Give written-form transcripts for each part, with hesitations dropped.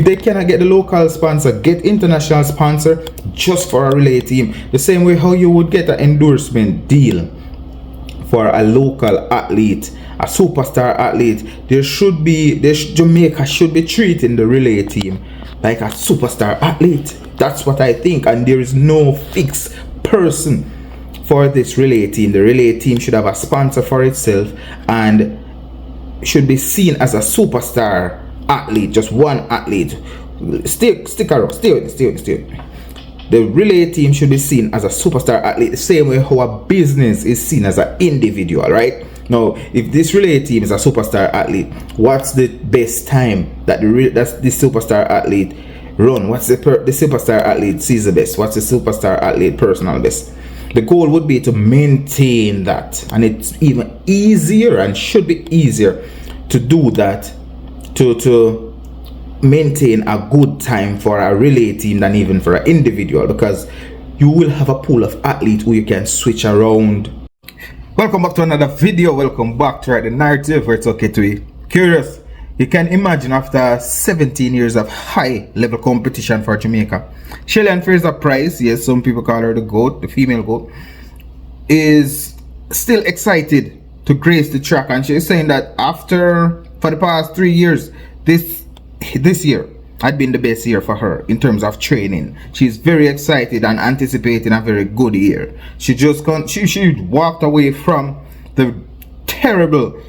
If they cannot get the local sponsor, get international sponsor just for a relay team. The same way how you would get an endorsement deal for a local athlete, a superstar athlete. Jamaica should be treating the relay team like a superstar athlete. That's what I think, and there is no fixed person for this relay team. The relay team should have a sponsor for itself and should be seen as a superstar athlete, just one athlete. Stick around, stay with me. The relay team should be seen as a superstar athlete, the same way how a business is seen as an individual, right? Now, if this relay team is a superstar athlete, what's the best time that this superstar athlete run? What's the superstar athlete sees the best? What's the superstar athlete personal best? The goal would be to maintain that, and it's even easier and should be easier to do that, to maintain a good time for a relay team than even for an individual, because you will have a pool of athletes who you can switch around. Welcome back to another video. Welcome back to the narrative where it's okay to be curious. You can imagine, after 17 years of high level competition for Jamaica, Shelly Ann Fraser Pryce, yes, some people call her the GOAT, the female GOAT, is still excited to grace the track, and she's saying that for the past 3 years, this year had been the best year for her in terms of training. She's very excited and anticipating a very good year. She walked away from the terrible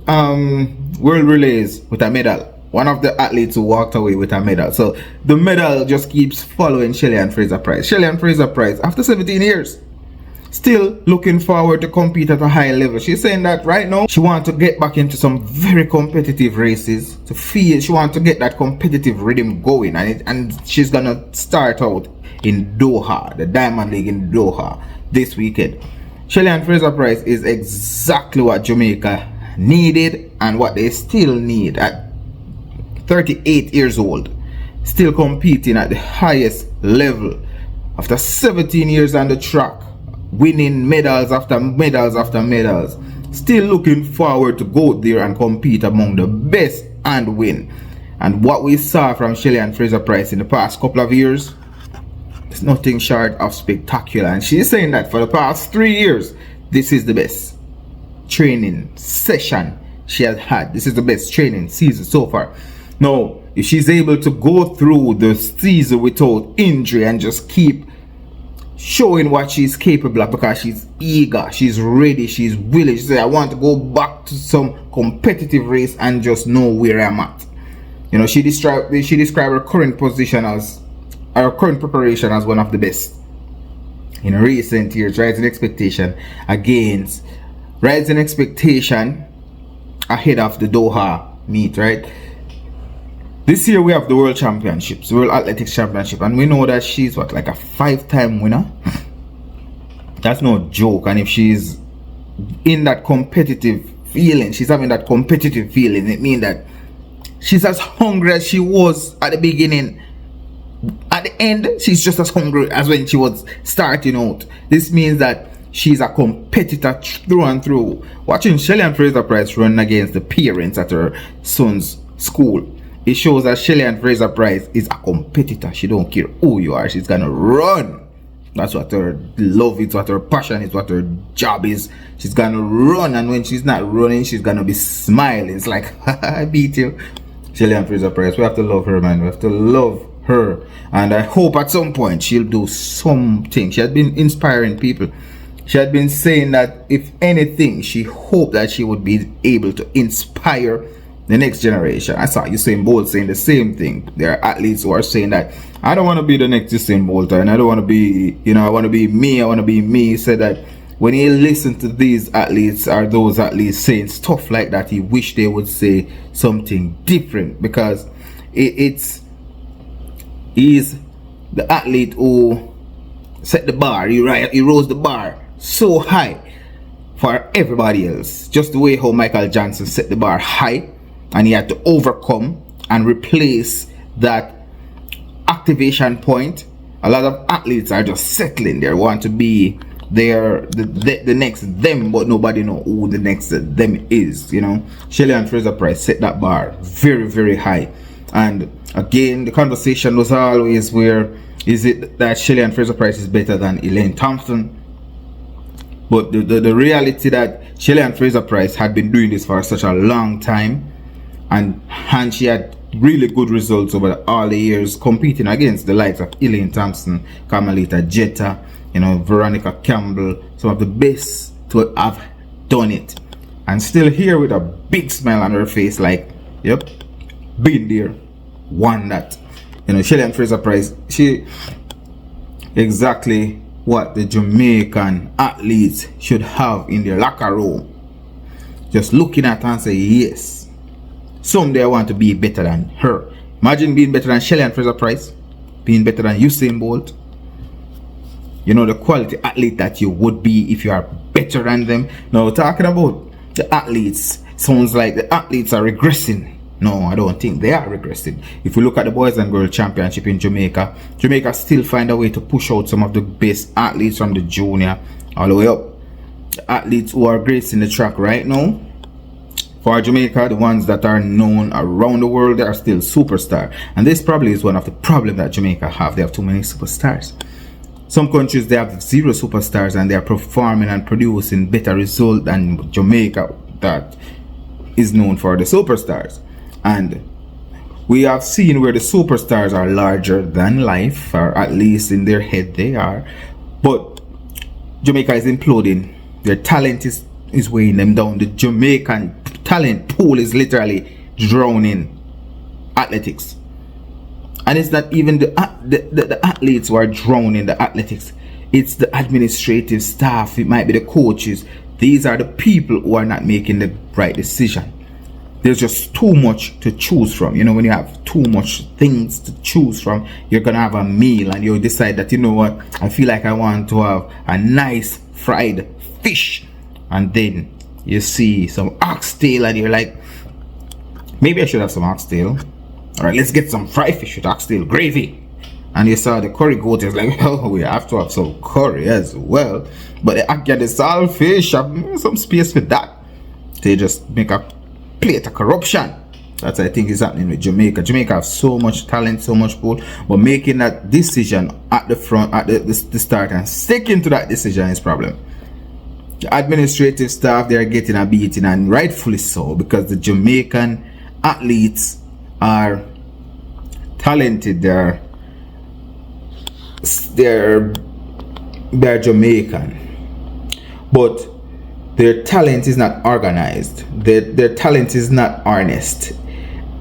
world relays with a medal. One of the athletes who walked away with a medal. So the medal just keeps following Shelly Ann Fraser Pryce. Shelly Ann Fraser Pryce, after 17 years, still looking forward to compete at a high level. She's saying that right now she wants to get back into some very competitive races, she wants to get that competitive rhythm going, and she's gonna start out in Doha, the Diamond League in Doha this weekend. Shelly Ann Fraser Pryce is exactly what Jamaica needed and what they still need at 38 years old, still competing at the highest level after 17 years on the track, winning medals after medals after medals, still looking forward to go there and compete among the best and win. And what we saw from Shelly Ann Fraser Pryce in the past couple of years is nothing short of spectacular, and she's saying that for the past 3 years, this is the best training session she has had. This is the best training season so far. Now, if she's able to go through the season without injury and just keep showing what she's capable of, because she's eager, she's ready, she's willing. She said, I want to go back to some competitive race and just know where I'm at. You know, she described her current position as, her current preparation as one of the best in recent years. Rising expectation ahead of the Doha meet, right? This year we have the World Championships, World Athletics Championship, and we know that she's like a 5-time winner. That's no joke. And if she's in that competitive feeling, she's having that competitive feeling, it means that she's as hungry as she was at the beginning. At the end, she's just as hungry as when she was starting out. This means that she's a competitor through and through. Watching Shelly Ann Fraser Pryce run against the parents at her son's school, it shows that Shelly Ann Fraser Pryce is a competitor. She don't care who you are, she's gonna run. That's what her love is, what her passion is, what her job is. She's gonna run, and when she's not running, she's gonna be smiling. It's like, I beat you. Shelly Ann Fraser Pryce, we have to love her, man. We have to love her, and I hope at some point she'll do something. She had been inspiring people. She had been saying that if anything, she hoped that she would be able to inspire the next generation. I saw Usain Bolt saying the same thing. There are athletes who are saying that I don't want to be the next Usain Bolt, and I don't want to be, I want to be me. He said that when he listened to these athletes, or those athletes saying stuff like that, he wished they would say something different, because he's the athlete who set the bar. He rose the bar so high for everybody else, just the way how Michael Johnson set the bar high, and he had to overcome and replace that activation point. A lot of athletes are just settling. They want to be the next them, but nobody know who the next them is. Shelly Ann Fraser Pryce set that bar very, very high, And again, the conversation was always, where is it that Shelly Ann Fraser Pryce is better than Elaine Thompson? But the reality that Shelly Ann Fraser Pryce had been doing this for such a long time, and she had really good results over all the years, competing against the likes of Elaine Thompson, Carmelita Jetta, Veronica Campbell, some of the best to have done it, and still here with a big smile on her face, like, yep, been there, won that. Shelly Ann Fraser Pryce, she exactly what the Jamaican athletes should have in their locker room. Just looking at her and say, yes, someday I want to be better than her. Imagine being better than Shelly Ann Fraser Pryce, being better than Usain Bolt. The quality athlete that you would be if you are better than them. Now, talking about the athletes, sounds like the athletes are regressing. No, I don't think they are regressing. If we look at the boys and girls championship in Jamaica still find a way to push out some of the best athletes from the junior all the way up. The athletes who are gracing the track right now for Jamaica, the ones that are known around the world, they are still superstar. And this probably is one of the problems that Jamaica have. They have too many superstars. Some countries, they have 0 superstars and they are performing and producing better results than Jamaica, that is known for the superstars. And we have seen where the superstars are larger than life, or at least in their head they are. But Jamaica is imploding. Their talent is weighing them down. The Jamaican talent pool is literally drowning athletics. And it's not even the athletes who are drowning the athletics. It's the administrative staff. It might be the coaches. These are the people who are not making the right decision. There's just too much to choose from. When you have too much things to choose from, you're gonna have a meal and you'll decide that, what, I feel like I want to have a nice fried fish, and then you see some oxtail and you're like, maybe I should have some oxtail. Alright, let's get some fried fish with oxtail gravy. And you saw the curry goat, is like, oh, we have to have some curry as well. But I get the saltfish, have some space for that. They just make a plate of corruption. That's, I think, is happening with Jamaica. Jamaica have so much talent, so much pull, but making that decision at the front, at the start, and sticking to that decision is problem. The administrative staff, they are getting a beating, and rightfully so, because the Jamaican athletes are talented. They're Jamaican, but their talent is not organized. Their talent is not harnessed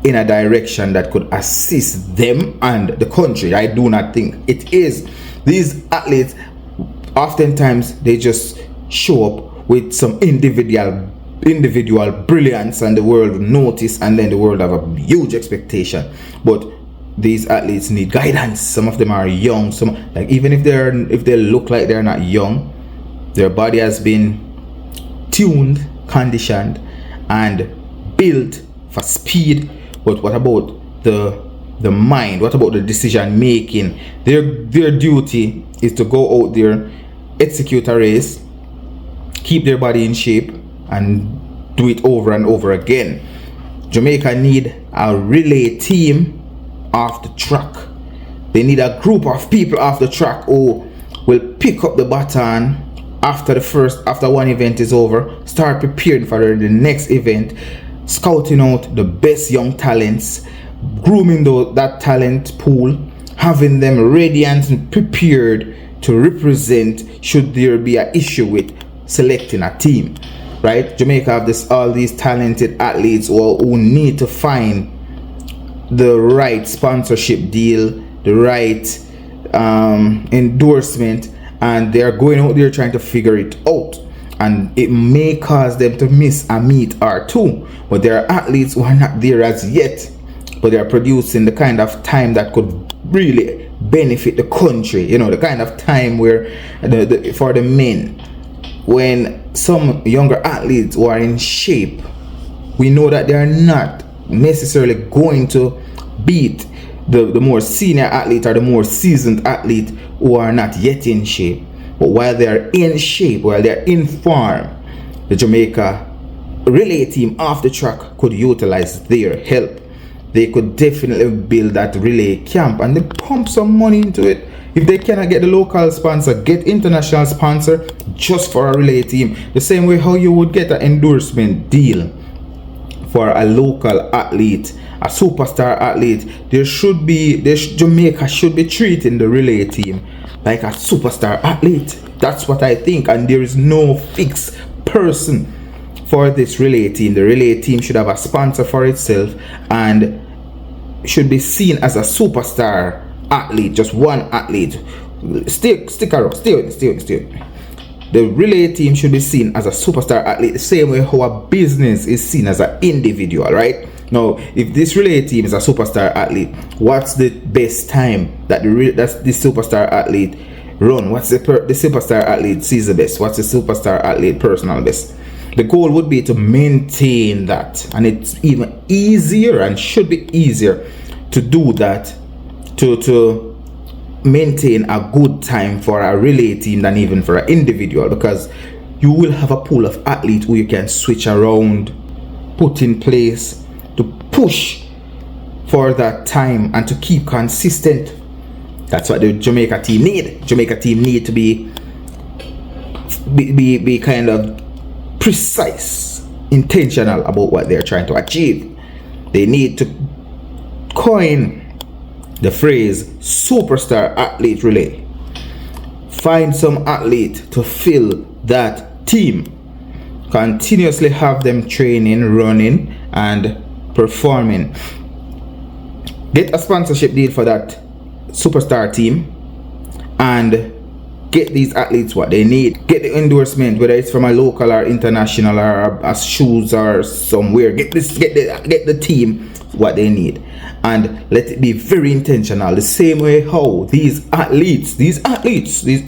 in a direction that could assist them and the country. I do not think it is. These athletes, oftentimes, they just show up with some individual brilliance, and the world notice, and then the world have a huge expectation. But these athletes need guidance. Some of them are young. Some, like, even if they look like they're not young, their body has been tuned, conditioned, and built for speed. But what about the mind? What about the decision making? Their duty is to go out there, execute a race, keep their body in shape, and do it over and over again. Jamaica need a relay team off the track. They need a group of people off the track who will pick up the baton after one event is over, start preparing for the next event, scouting out the best young talents, grooming that talent pool, having them ready and prepared to represent should there be an issue with selecting a team. Right? Jamaica have all these talented athletes who need to find the right sponsorship deal, the right endorsement, and they're going out there trying to figure it out, and it may cause them to miss a meet or two. But there are athletes who are not there as yet, but they are producing the kind of time that could really benefit the country. The kind of time where for the men, when some younger athletes who are in shape, we know that they are not necessarily going to beat the more senior athlete or the more seasoned athlete who are not yet in shape. But while they are in shape, while they are in form, the Jamaica relay team off the track could utilize their help. they could definitely build that relay camp and they pump some money into it. If they cannot get the local sponsor, get international sponsor just for a relay team. The same way how you would get an endorsement deal for a local athlete, a superstar athlete. Jamaica should be treating the relay team like a superstar athlete. That's what I think, and there is no fixed person for this relay team. The relay team should have a sponsor for itself and should be seen as a superstar athlete, just one athlete. Stick around, stay with me. The relay team should be seen as a superstar athlete, the same way how a business is seen as an individual, right? Now, if this relay team is a superstar athlete, what's the best time that this superstar athlete run? What's the superstar athlete sees the best? What's the superstar athlete personal best? The goal would be to maintain that, and it's even easier and should be easier to do that, to maintain a good time for a relay team than even for an individual, because you will have a pool of athletes who you can switch around, put in place to push for that time and to keep consistent. That's what the Jamaica team need. Jamaica team need to be kind of precise, intentional about what they're trying to achieve. They need to coin the phrase superstar athlete relay. Find some athlete to fill that team. Continuously have them training, running, and performing. Get a sponsorship deal for that superstar team and get these athletes what they need. Get the endorsement, whether it's from a local or international or a shoes or somewhere. Get the team what they need, and let it be very intentional. The same way how these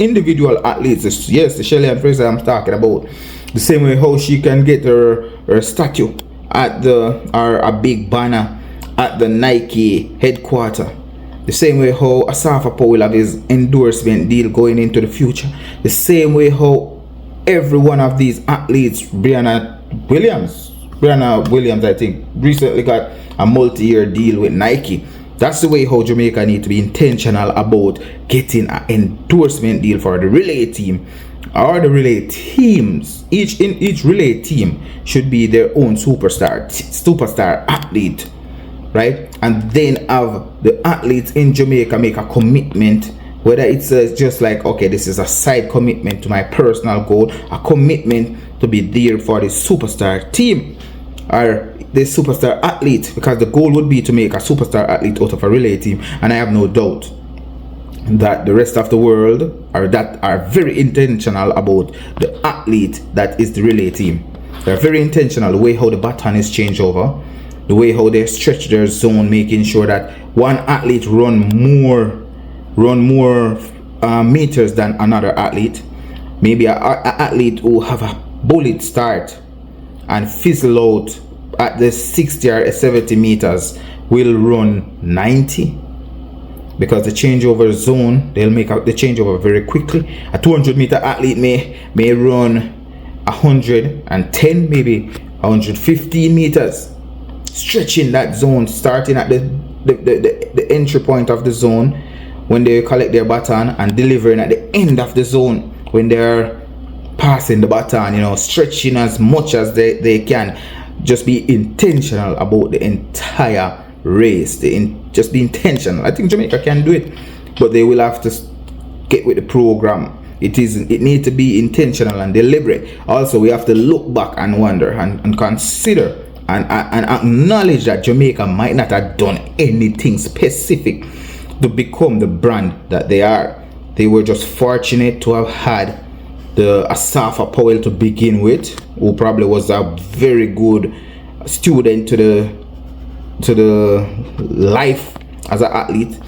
individual athletes, yes, the Shelly Ann Fraser I'm talking about, the same way how she can get her statue at a big banner at the Nike headquarters. The same way how Asafa will have his endorsement deal going into the future. The same way how every one of these athletes, Brianna Williams, I think, recently got a multi-year deal with Nike. That's the way how Jamaica need to be intentional about getting an endorsement deal for the relay team or the relay teams. Each relay team should be their own superstar athlete, right? And then have the athletes in Jamaica make a commitment, whether it's just like, okay, this is a side commitment to my personal goal, a commitment to be there for the superstar team or the superstar athlete, because the goal would be to make a superstar athlete out of a relay team. And I have no doubt that the rest of the world are very intentional about the athlete that is the relay team. They're very intentional, the way how the baton is changed over, the way how they stretch their zone, making sure that one athlete run more meters than another athlete. Maybe an athlete who have a bullet start and fizzle out at the 60 or 70 meters will run 90, because the changeover zone, they'll make the changeover very quickly. A 200-meter athlete may run 110, maybe 115 meters, stretching that zone, starting at the entry point of the zone when they collect their baton and delivering at the end of the zone when they're passing the baton, stretching as much as they can. Just be intentional about the entire race. Just be intentional. I think Jamaica can do it, but they will have to get with the program. It needs to be intentional and deliberate. Also, we have to look back and wonder and consider and acknowledge that Jamaica might not have done anything specific to become the brand that they are. They were just fortunate to have had the Asafa Powell to begin with, who probably was a very good student to the life as an athlete,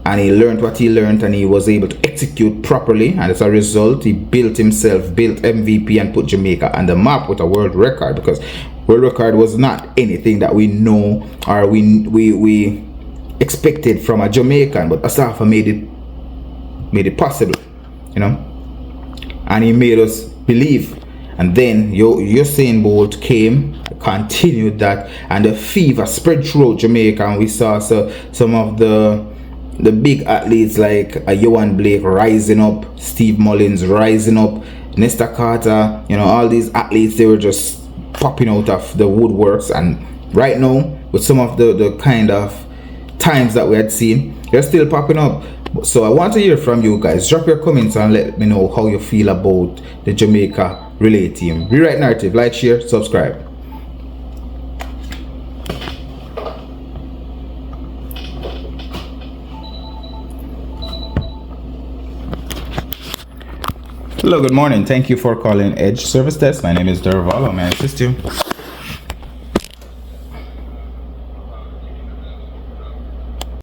and he learned what he learned and he was able to execute properly, and as a result he built MVP and put Jamaica on the map with a world record, because world record was not anything that we know or we expected from a Jamaican, but Asafa made it possible, and he made us believe And then Usain Bolt came, continued that, and the fever spread throughout Jamaica, and we saw some of the big athletes like Johan Blake rising up, Steve Mullins rising up, Nesta Carter, all these athletes, they were just popping out of the woodworks. And right now, with some of the kind of times that we had seen, they're still popping up. So I want to hear from you guys. Drop your comments and let me know how you feel about the Jamaica relay team. Rewrite narrative, like, share, subscribe. Hello, good morning. Thank you for calling Edge Service Desk. My name is Derval. May I assist you?